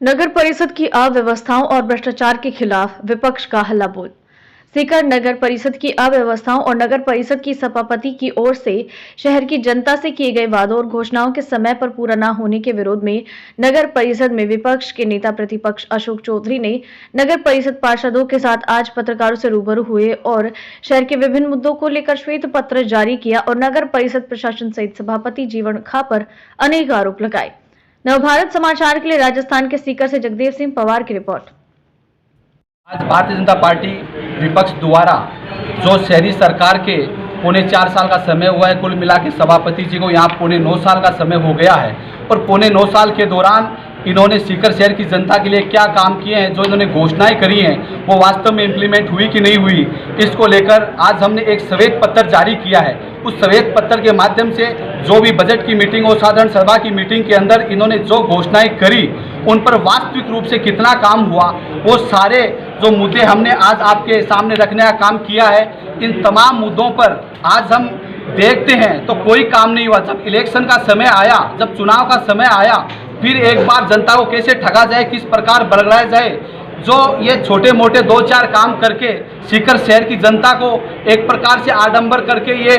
नगर परिषद की अव्यवस्थाओं और भ्रष्टाचार के खिलाफ विपक्ष का हल्ला बोल। सीकर नगर परिषद की अव्यवस्थाओं और नगर परिषद की सभापति की ओर से शहर की जनता से किए गए वादों और घोषणाओं के समय पर पूरा न होने के विरोध में नगर परिषद में विपक्ष के नेता प्रतिपक्ष अशोक चौधरी ने नगर परिषद पार्षदों के साथ आज पत्रकारों से रूबरू हुए और शहर के विभिन्न मुद्दों को लेकर श्वेत पत्र जारी किया और नगर परिषद प्रशासन सहित सभापति जीवन खा पर अनेक आरोप लगाए। नवभारत समाचार के लिए राजस्थान के सीकर से जगदेव सिंह पवार की रिपोर्ट। आज भारतीय जनता पार्टी विपक्ष द्वारा जो शहरी सरकार के पौने 4 साल का समय हुआ है, कुल मिला के सभापति जी को यहाँ पौने 9 साल का समय हो गया है और पौने 9 साल के दौरान इन्होंने सीकर शहर की जनता के लिए क्या काम किए हैं, जो इन्होंने घोषणाएं करी हैं वो वास्तव में इम्प्लीमेंट हुई कि नहीं हुई, इसको लेकर आज हमने एक श्वेत पत्र जारी किया है। उस श्वेत पत्र के माध्यम से जो भी बजट की मीटिंग और साधारण सभा की मीटिंग के अंदर इन्होंने जो घोषणाएं करी उन पर वास्तविक रूप से कितना काम हुआ, वो सारे जो मुद्दे हमने आज आपके सामने रखने का काम किया है। इन तमाम मुद्दों पर आज हम देखते हैं तो कोई काम नहीं हुआ। जब इलेक्शन का समय आया, जब चुनाव का समय आया, फिर एक बार जनता को कैसे ठगा जाए, किस प्रकार बरगड़ाया जाए, जो ये छोटे मोटे 2-4 काम करके सीकर शहर की जनता को एक प्रकार से आडंबर करके ये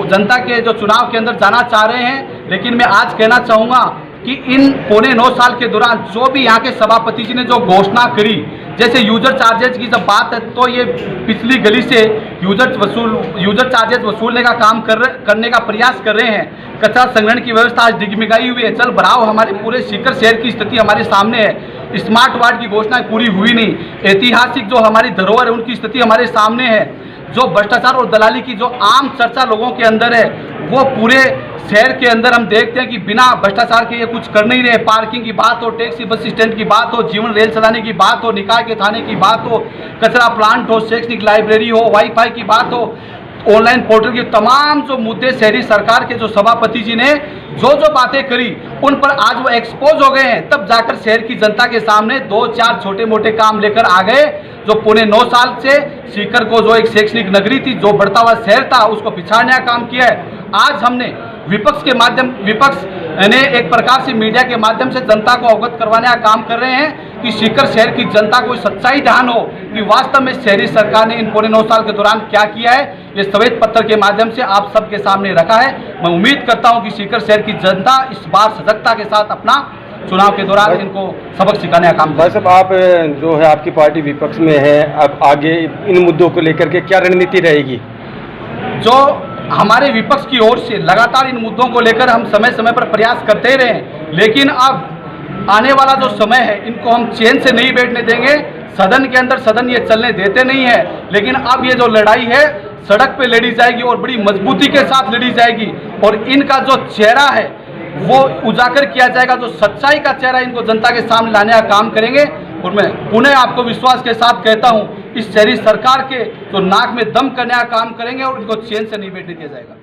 जनता के जो चुनाव के अंदर जाना चाह रहे हैं। लेकिन मैं आज कहना चाहूँगा कि इन पौने 9 साल के दौरान जो भी यहाँ के सभापति जी ने जो घोषणा करी, जैसे यूजर चार्जेज की जब बात है तो ये पिछली गली से यूजर चार्जेज वसूलने का काम करने का प्रयास कर रहे हैं। कचरा संग्रहण की व्यवस्था आज डिगमिगाई हुई है। जल भराव हमारे पूरे सीकर शहर की स्थिति हमारे सामने है। स्मार्ट वार्ड की घोषणा पूरी हुई नहीं। ऐतिहासिक जो हमारी धरोहर है उनकी स्थिति हमारे सामने है। जो भ्रष्टाचार और दलाली की जो आम चर्चा लोगों के अंदर है वो पूरे शहर के अंदर हम देखते हैं कि बिना भ्रष्टाचार के ये कुछ कर नहीं रहे। पार्किंग की बात हो, टैक्सी बस स्टैंड की बात हो, जीवन रेल चलाने की बात हो, निकाय के थाने की बात हो, कचरा प्लांट हो, शैक्षणिक लाइब्रेरी हो, वाईफाई की बात हो, ऑनलाइन पोर्टल के तमाम जो मुद्दे शहरी सरकार के जो सभापति जी ने जो बातें करी उन पर आज वो एक्सपोज हो गए हैं। तब जाकर शहर की जनता के सामने 2-4 छोटे मोटे काम लेकर आ गए। जो पौने 9 साल से सीकर को जो एक शैक्षणिक नगरी थी, जो बढ़ता हुआ शहर था, उसको पिछाड़ने का काम किया है। आज हमने विपक्ष ने एक प्रकार से मीडिया के माध्यम से जनता को अवगत करवाने का काम कर रहे हैं कि सीकर शहर की जनता को सच्चाई ध्यान हो कि वास्तव में शहरी सरकार ने इन पौने 9 साल के दौरान क्या किया है। ये श्वेत पत्र के माध्यम से आप सबके सामने रखा है। मैं उम्मीद करता हूं कि सीकर शहर की जनता इस बार सजगता के साथ अपना चुनाव के दौरान इनको सबक सिखाने का काम भाई साहब, आप जो है आपकी पार्टी विपक्ष में है, अब आगे इन मुद्दों को लेकर के क्या रणनीति रहेगी? जो हमारे विपक्ष की ओर से लगातार इन मुद्दों को लेकर हम समय समय पर प्रयास करते रहे हैं, लेकिन अब आने वाला जो समय है इनको हम चैन से नहीं बैठने देंगे। सदन के अंदर सदन ये चलने देते नहीं है, लेकिन अब ये जो लड़ाई है सड़क पे लड़ी जाएगी और बड़ी मजबूती के साथ लड़ी जाएगी और इनका जो चेहरा है वो उजागर किया जाएगा। जो सच्चाई का चेहरा इनको जनता के सामने लाने का काम करेंगे। और मैं पुनः आपको विश्वास के साथ कहता हूं इस शहरी सरकार के जो नाक में दम करने का काम करेंगे और इनको चैन से नहीं बैठने दिया जाएगा।